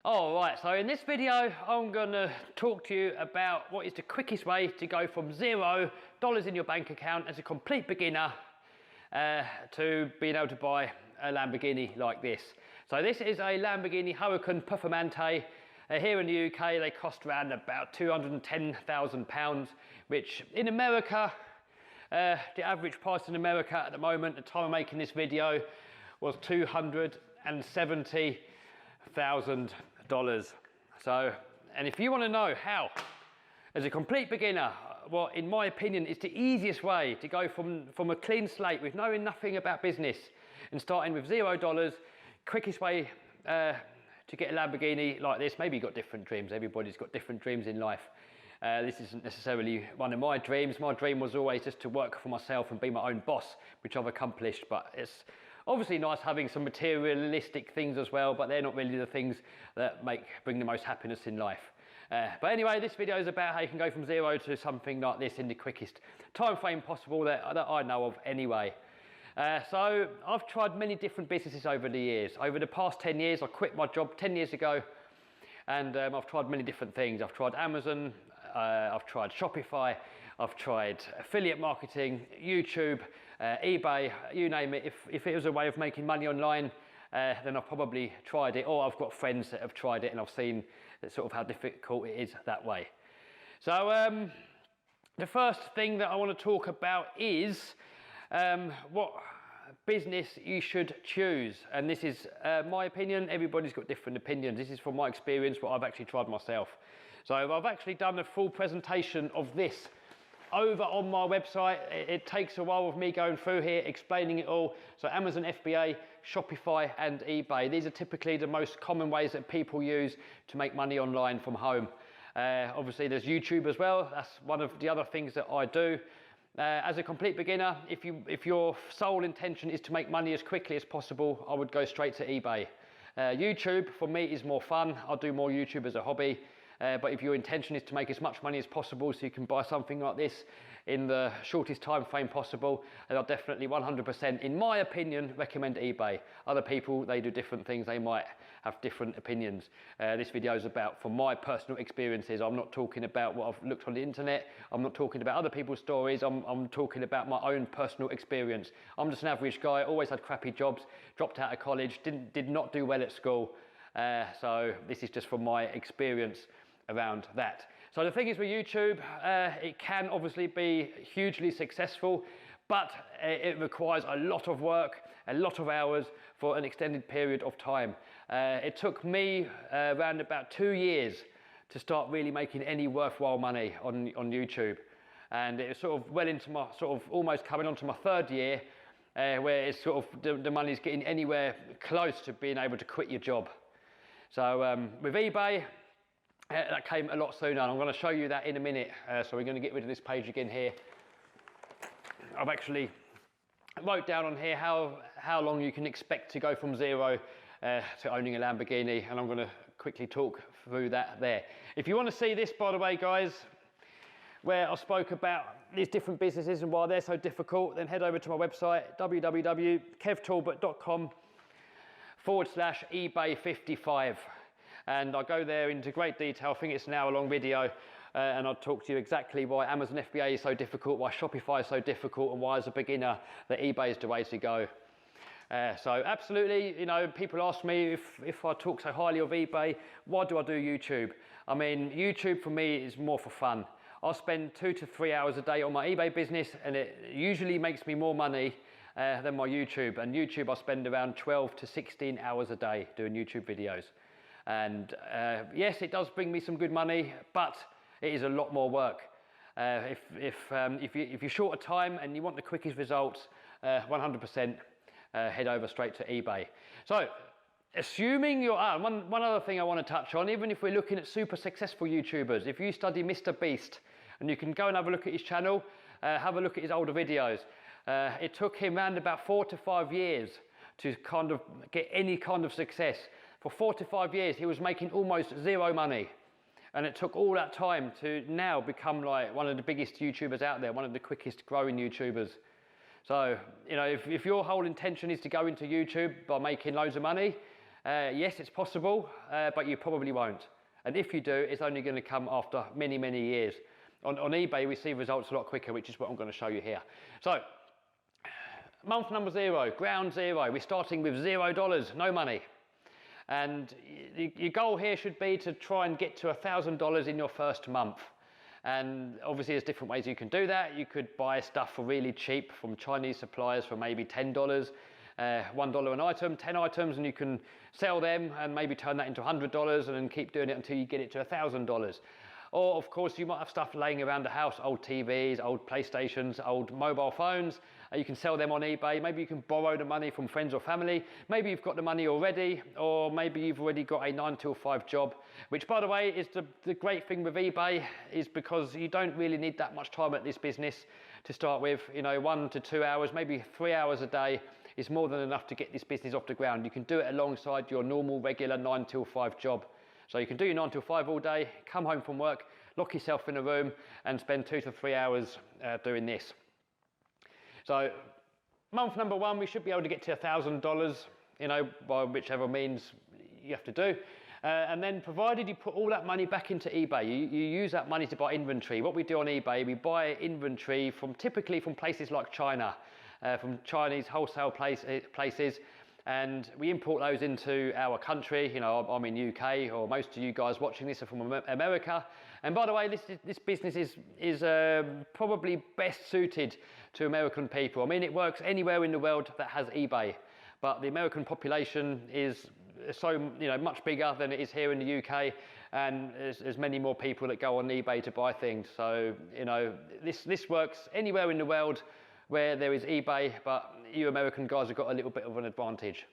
Alright, so in this video I'm going to talk to you about what is the quickest way to go from $0 in your bank account as a complete beginner to being able to buy a Lamborghini like this. So this is a Lamborghini Huracan Performante. Here in the UK they cost around about £210,000, which in America, the average price in America at the moment, at the time of making this video, was $270,000. So, and if you want to know how, as a complete beginner, what in my opinion is the easiest way to go from a clean slate with knowing nothing about business and starting with $0, quickest way to get a Lamborghini like this. Maybe you've got different dreams, everybody's got different dreams in life. This isn't necessarily one of my dreams. My dream was always just to work for myself and be my own boss, which I've accomplished, but it's obviously nice having some materialistic things as well, but they're not really the things that bring the most happiness in life. But anyway, this video is about how you can go from zero to something like this in the quickest time frame possible that I know of anyway. So I've tried many different businesses over the years. Over the past 10 years, I quit my job 10 years ago, and I've tried many different things. I've tried Amazon, I've tried Shopify, I've tried affiliate marketing, YouTube, eBay, you name it. If it was a way of making money online, then I've probably tried it, or I've got friends that have tried it and I've seen sort of how difficult it is that way. So the first thing that I want to talk about is what business you should choose. And this is my opinion. Everybody's got different opinions. This is from my experience, what I've actually tried myself. So I've actually done a full presentation of this over on my website. It takes a while of me going through here explaining it all. So Amazon FBA, Shopify and eBay, these are typically the most common ways that people use to make money online from home. Obviously there's YouTube as well. That's one of the other things that I do. As a complete beginner, if your sole intention is to make money as quickly as possible, I would go straight to eBay. YouTube for me is more fun. I'll do more YouTube as a hobby. But if your intention is to make as much money as possible so you can buy something like this in the shortest time frame possible, then I'll definitely 100%, in my opinion, recommend eBay. Other people, they do different things. They might have different opinions. This video is about from my personal experiences. I'm not talking about what I've looked on the internet. I'm not talking about other people's stories. I'm talking about my own personal experience. I'm just an average guy, always had crappy jobs, dropped out of college, did not do well at school. So this is just from my experience around that. So the thing is with YouTube, it can obviously be hugely successful, but it requires a lot of work, a lot of hours for an extended period of time. It took me around about 2 years to start really making any worthwhile money on YouTube. And it was sort of well into my sort of almost coming on to my 3rd year, where it's sort of the money's getting anywhere close to being able to quit your job. So with eBay, that came a lot sooner, and I'm going to show you that in a minute. So we're going to get rid of this page again here. I've actually wrote down on here how long you can expect to go from zero to owning a Lamborghini, and I'm going to quickly talk through that there. If you want to see this, by the way, guys, where I spoke about these different businesses and why they're so difficult, then head over to my website, www.kevtalbot.com/eBay55. And I'll go there into great detail. I think it's an hour-long video, and I'll talk to you exactly why Amazon FBA is so difficult, why Shopify is so difficult, and why as a beginner that eBay is the way to go. So absolutely, you know, people ask me if I talk so highly of eBay, why do I do YouTube? I mean, YouTube for me is more for fun. I spend 2 to 3 hours a day on my eBay business, and it usually makes me more money than my YouTube. And YouTube I spend around 12 to 16 hours a day doing YouTube videos. And yes, it does bring me some good money, but it is a lot more work. If you're short of time and you want the quickest results, 100% head over straight to eBay. So, assuming you're one other thing I want to touch on, even if we're looking at super successful YouTubers, if you study Mr. Beast, and you can go and have a look at his channel, have a look at his older videos. It took him around about 4 to 5 years to kind of get any kind of success. For 4 to 5 years, he was making almost zero money. And it took all that time to now become like one of the biggest YouTubers out there, one of the quickest growing YouTubers. So, you know, if your whole intention is to go into YouTube by making loads of money, Yes, it's possible, but you probably won't. And if you do, it's only going to come after many, many years. On eBay, we see results a lot quicker, which is what I'm going to show you here. So, month number 0, ground zero. We're starting with $0, no money. And your goal here should be to try and get to $1,000 in your first month. And obviously there's different ways you can do that. You could buy stuff for really cheap from Chinese suppliers for maybe $10, $1 an item, 10 items, and you can sell them and maybe turn that into $100 and then keep doing it until you get it to $1,000. Or of course you might have stuff laying around the house, old TVs, old PlayStations, old mobile phones. You can sell them on eBay. Maybe you can borrow the money from friends or family. Maybe you've got the money already, or maybe you've already got a 9 to 5 job, which by the way is the great thing with eBay is because you don't really need that much time at this business to start with. You know, 1 to 2 hours, maybe 3 hours a day is more than enough to get this business off the ground. You can do it alongside your normal regular 9 to 5 job. So you can do your 9 to 5 all day, come home from work, lock yourself in a room and spend 2 to 3 hours doing this. So month number 1, we should be able to get to $1,000, you know, by whichever means you have to do. And then provided you put all that money back into eBay, you use that money to buy inventory. What we do on eBay, we buy inventory typically from places like China, from Chinese wholesale places, and we import those into our country. You know, I'm in UK, or most of you guys watching this are from America. And by the way, this business is probably best suited to American people. I mean, it works anywhere in the world that has eBay, but the American population is so much bigger than it is here in the UK, and there's many more people that go on eBay to buy things. So this works anywhere in the world where there is eBay, but you American guys have got a little bit of an advantage.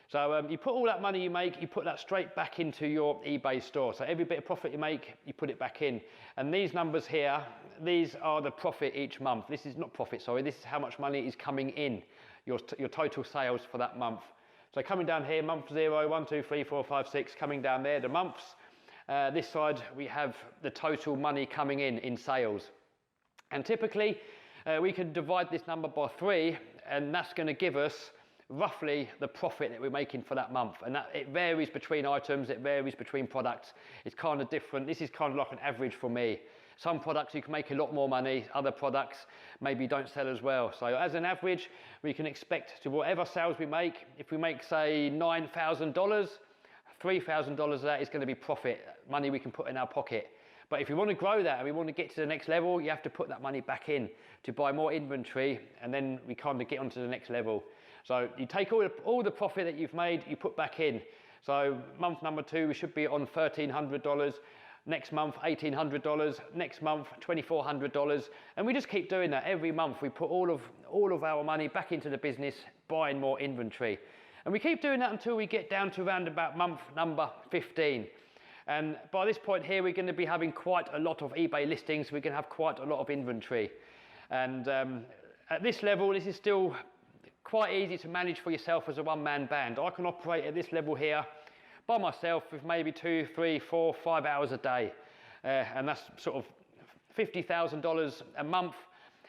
So you put all that money you make, you put that straight back into your eBay store. So every bit of profit you make, you put it back in. And these numbers here, these are the profit each month. This is not profit, sorry, this is how much money is coming in, your total sales for that month. So coming down here, month 0, 1, 2, 3, 4, 5, 6, coming down there, the months. This side, we have the total money coming in sales. And typically, we can divide this number by 3, and that's going to give us roughly the profit that we're making for that month. And it varies between items, it varies between products. It's kind of different. This is kind of like an average for me. Some products you can make a lot more money, other products maybe don't sell as well. So as an average, we can expect to whatever sales we make, if we make say $9,000, $3,000 of that is going to be profit, money we can put in our pocket. But if you want to grow that and we want to get to the next level, you have to put that money back in to buy more inventory, and then we kind of get onto the next level. So you take all the profit that you've made, you put back in. So month number 2, we should be on $1,300. Next month, $1,800. Next month, $2,400. And we just keep doing that every month. We put all of our money back into the business, buying more inventory. And we keep doing that until we get down to around about month number 15. And by this point here, we're going to be having quite a lot of eBay listings. We're going to have quite a lot of inventory. And at this level, this is still quite easy to manage for yourself as a one-man band. I can operate at this level here by myself with maybe 2, 3, 4, 5 hours a day. And that's sort of $50,000 a month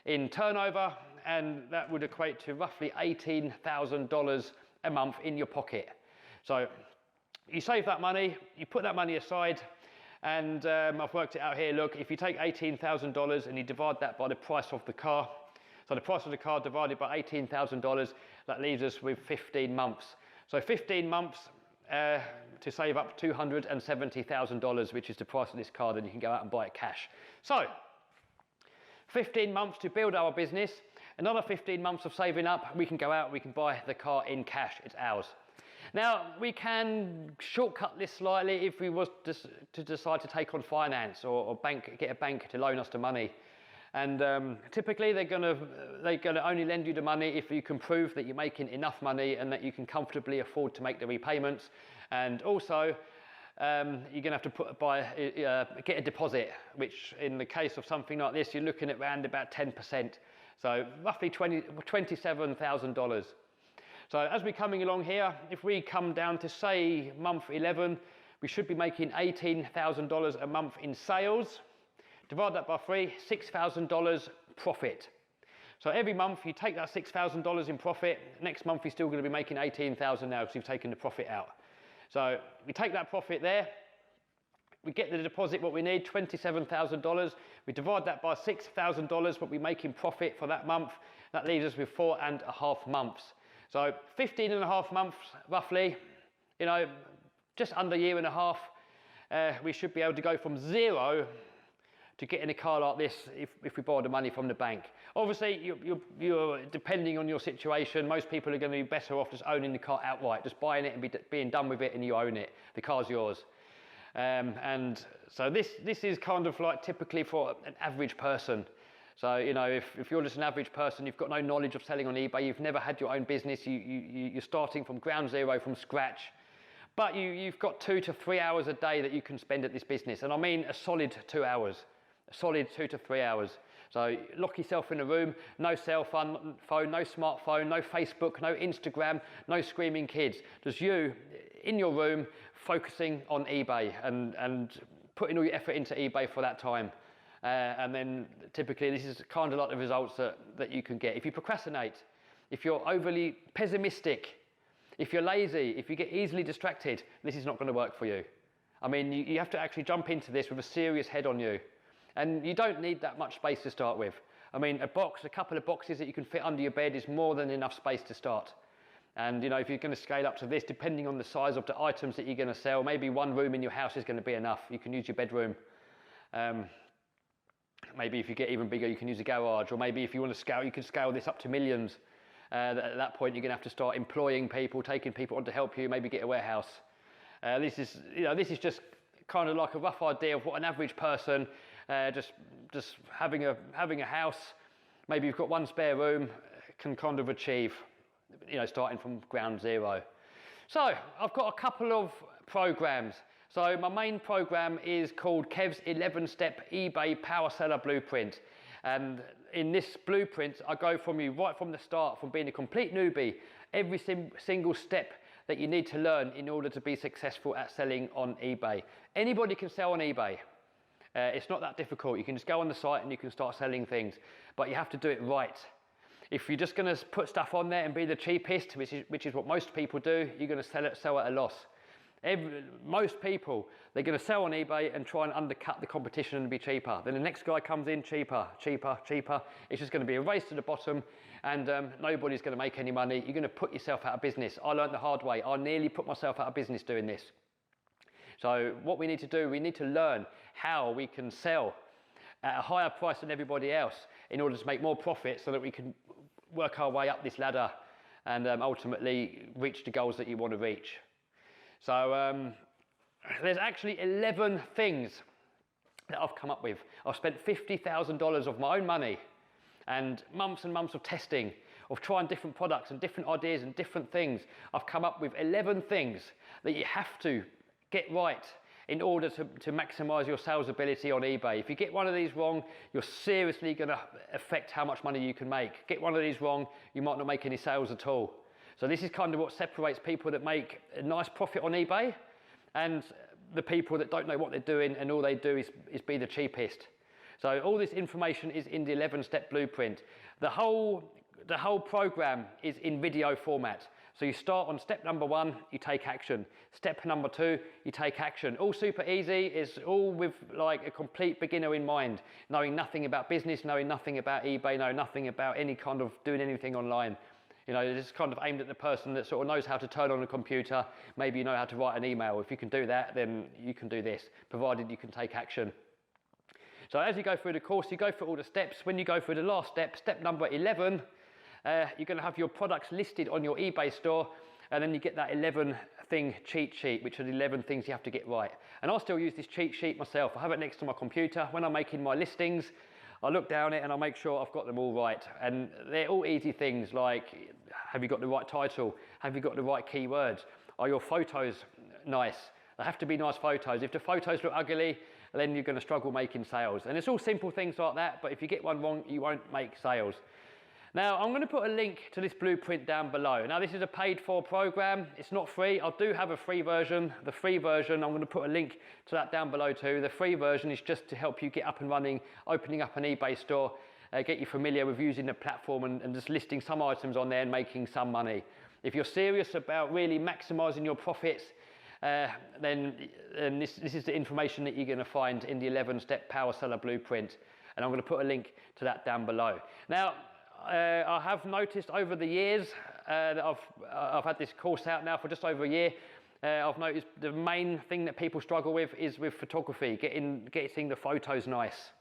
in turnover, and that would equate to roughly $18,000 a month in your pocket. So you save that money, you put that money aside, and I've worked it out here. Look, if you take $18,000 and you divide that by the price of the car, so the price of the car divided by $18,000, that leaves us with 15 months. So 15 months to save up $270,000, which is the price of this car, then you can go out and buy it cash. So 15 months to build our business, another 15 months of saving up, we can go out, we can buy the car in cash, it's ours. Now, we can shortcut this slightly if we was to decide to take on finance or get a bank to loan us the money. And typically they're going to only lend you the money if you can prove that you're making enough money and that you can comfortably afford to make the repayments. And also, you're going to have to get a deposit, which in the case of something like this, you're looking at around about 10%. So roughly $27,000. So as we're coming along here, if we come down to say month 11, we should be making $18,000 a month in sales. Divide that by 3, $6,000 profit. So every month you take that $6,000 in profit, next month you're still going to be making $18,000 now because you've taken the profit out. So we take that profit there, we get the deposit what we need, $27,000. We divide that by $6,000 what we make in profit for that month. That leaves us with 4.5 months. So 15.5 months roughly, you know, just under a year and a half, we should be able to go from zero to getting a car like this if we borrow the money from the bank. Obviously, you're depending on your situation. Most people are going to be better off just owning the car outright, just buying it and being done with it, and you own it. The car's yours. And so this is kind of like typically for an average person. So, you know, if you're just an average person, you've got no knowledge of selling on eBay, you've never had your own business, you're starting from ground zero, from scratch, but you've got 2 to 3 hours a day that you can spend at this business. And I mean a solid 2 hours, a solid 2 to 3 hours. So lock yourself in a room, no cell phone, no smartphone, no Facebook, no Instagram, no screaming kids. Just you in your room focusing on eBay and putting all your effort into eBay for that time. And then typically this is kind of like the results that you can get. If you procrastinate, if you're overly pessimistic, if you're lazy, if you get easily distracted, this is not going to work for you. I mean, you have to actually jump into this with a serious head on you. And you don't need that much space to start with. I mean, a couple of boxes that you can fit under your bed is more than enough space to start. And you know, if you're going to scale up to this, depending on the size of the items that you're going to sell, maybe one room in your house is going to be enough. You can use your bedroom. Maybe if you get even bigger, you can use a garage. Or maybe if you want to scale, you can scale this up to millions. At that point, you're going to have to start employing people, taking people on to help you, maybe get a warehouse. This is just kind of like a rough idea of what an average person, just having a house, maybe you've got one spare room, can kind of achieve, you know, starting from ground zero. So I've got a couple of programs. So my main program is called Kev's 11-step eBay Power Seller Blueprint. And in this blueprint, I go from you right from the start, from being a complete newbie, every single step that you need to learn in order to be successful at selling on eBay. Anybody can sell on eBay. It's not that difficult. You can just go on the site and you can start selling things, but you have to do it right. If you're just going to put stuff on there and be the cheapest, which is what most people do, you're going to sell at a loss. Most people, they're going to sell on eBay and try and undercut the competition and be cheaper. Then the next guy comes in, cheaper, cheaper, cheaper. It's just going to be a race to the bottom, and nobody's going to make any money. You're going to put yourself out of business. I learned the hard way. I nearly put myself out of business doing this. So what we need to do, we need to learn how we can sell at a higher price than everybody else in order to make more profit so that we can work our way up this ladder and ultimately reach the goals that you want to reach. So there's actually 11 things that I've come up with. I've spent $50,000 of my own money and months of testing, of trying different products and different ideas and different things. I've come up with 11 things that you have to get right in order to maximize your sales ability on eBay. If you get one of these wrong, you're seriously going to affect how much money you can make. Get one of these wrong, you might not make any sales at all. So this is kind of what separates people that make a nice profit on eBay and the people that don't know what they're doing and all they do is be the cheapest. So all this information is in the 11-step blueprint. The whole program is in video format. So you start on step number 1, you take action. Step number 2, you take action. All super easy. It's all with like a complete beginner in mind, knowing nothing about business, knowing nothing about eBay, knowing nothing about any kind of doing anything online. You know, it's kind of aimed at the person that sort of knows how to turn on a computer. Maybe you know how to write an email. If you can do that, then you can do this, provided you can take action. So as you go through the course, you go through all the steps. When you go through the last step, step number 11, you're going to have your products listed on your eBay store, and then you get that 11-thing cheat sheet, which are the 11 things you have to get right. And I still use this cheat sheet myself. I have it next to my computer. When I'm making my listings, I look down it and I make sure I've got them all right. And they're all easy things like, have you got the right title? Have you got the right keywords? Are your photos nice? They have to be nice photos. If the photos look ugly, then you're going to struggle making sales. And it's all simple things like that, but if you get one wrong, you won't make sales. Now, I'm going to put a link to this blueprint down below. Now, this is a paid-for program. It's not free. I do have a free version. The free version, I'm going to put a link to that down below too. The free version is just to help you get up and running, opening up an eBay store, get you familiar with using the platform and just listing some items on there and making some money. If you're serious about really maximizing your profits then this is the information that you're going to find in the 11-step Power Seller Blueprint. And I'm going to put a link to that down below. Now, I have noticed over the years that I've had this course out now for just over a year. I've noticed the main thing that people struggle with is with photography, getting the photos nice.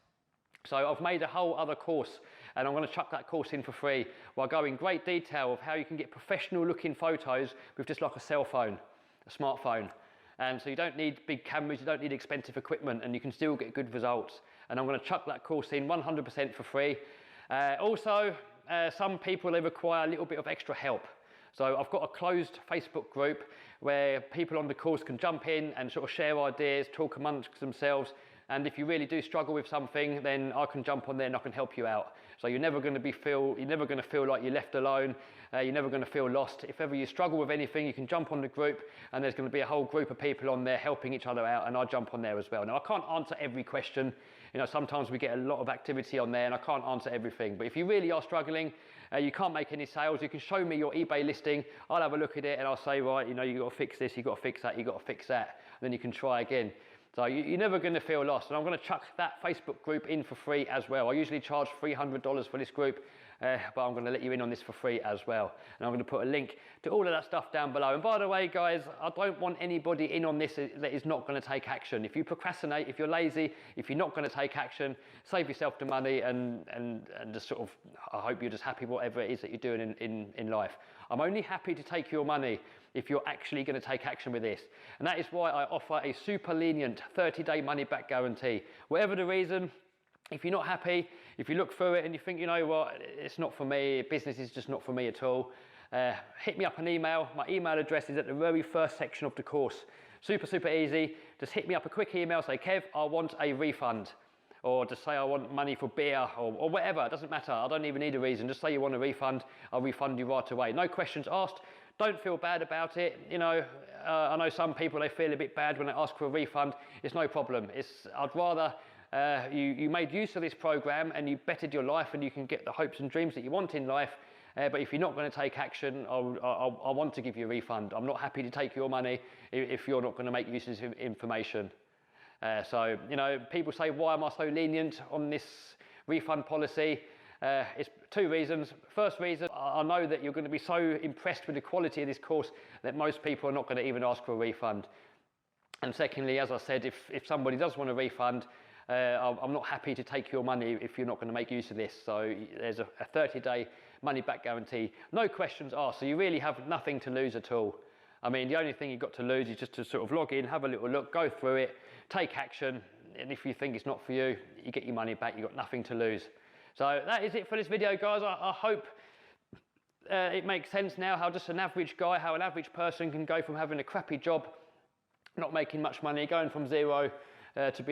So I've made a whole other course, and I'm going to chuck that course in for free, where I go in great detail of how you can get professional looking photos with just like a cell phone, a smartphone. And so you don't need big cameras, you don't need expensive equipment, and you can still get good results. And I'm going to chuck that course in 100% for free. Also, some people, they require a little bit of extra help. So I've got a closed Facebook group where people on the course can jump in and sort of share ideas, talk amongst themselves. And if you really do struggle with something, then I can jump on there and I can help you out. So you're never going to feel like you're left alone. You're never going to feel lost. If ever you struggle with anything, you can jump on the group, and there's going to be a whole group of people on there helping each other out, and I jump on there as well. Now, I can't answer every question. You know, sometimes we get a lot of activity on there and I can't answer everything. But if you really are struggling, you can't make any sales, you can show me your eBay listing. I'll have a look at it and I'll say, right, you know, you've got to fix this, you've got to fix that, you've got to fix that. And then you can try again. So you're never going to feel lost. And I'm going to chuck that Facebook group in for free as well. I usually charge $300 for this group, but I'm going to let you in on this for free as well. And I'm going to put a link to all of that stuff down below. And by the way, guys, I don't want anybody in on this that is not going to take action. If you procrastinate, if you're lazy, if you're not going to take action, save yourself the money and just sort of, I hope you're just happy whatever it is that you're doing in life. I'm only happy to take your money if you're actually going to take action with this. And that is why I offer a super lenient 30-day money-back guarantee. Whatever the reason, if you're not happy, if you look through it and you think, you know what, it's not for me, business is just not for me at all, hit me up an email. My email address is at the very first section of the course. Super, super easy. Just hit me up a quick email, say, Kev, I want a refund. Or just say I want money for beer or whatever, it doesn't matter. I don't even need a reason. Just say you want a refund, I'll refund you right away. No questions asked. Don't feel bad about it. You know, I know some people, they feel a bit bad when they ask for a refund. It's no problem. I'd rather you made use of this program and you bettered your life and you can get the hopes and dreams that you want in life. But if you're not going to take action, I want to give you a refund. I'm not happy to take your money if you're not going to make use of this information. So, you know, people say, why am I so lenient on this refund policy? It's two reasons. First reason, I know that you're going to be so impressed with the quality of this course that most people are not going to even ask for a refund. And secondly, as I said, if somebody does want a refund, I'm not happy to take your money if you're not going to make use of this. So there's a 30-day money-back guarantee. No questions asked, so you really have nothing to lose at all. I mean, the only thing you've got to lose is just to sort of log in, have a little look, go through it, take action, and if you think it's not for you, you get your money back, you've got nothing to lose. So that is it for this video, guys. I hope it makes sense now how just an average guy, how an average person can go from having a crappy job, not making much money, going from zero to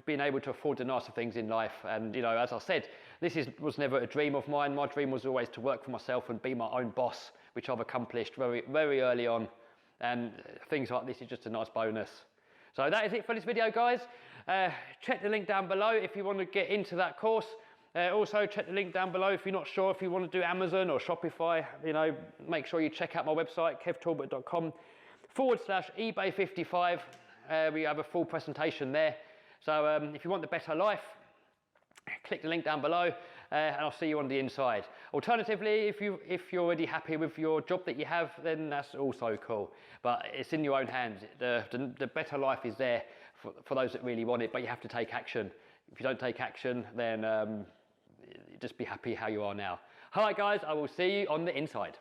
being able to afford the nicer things in life. And, you know, as I said, this was never a dream of mine. My dream was always to work for myself and be my own boss, which I've accomplished very, very early on. And things like this is just a nice bonus. So that is it for this video, guys. Check the link down below if you want to get into that course. Also, check the link down below if you're not sure if you want to do Amazon or Shopify. You know, make sure you check out my website, kevtalbot.com/eBay55. We have a full presentation there. So if you want the better life, click the link down below and I'll see you on the inside. Alternatively, if you're already happy with your job that you have, then that's also cool. But it's in your own hands. The better life is there for those that really want it, but you have to take action. If you don't take action, then just be happy how you are now. All right, guys, I will see you on the inside.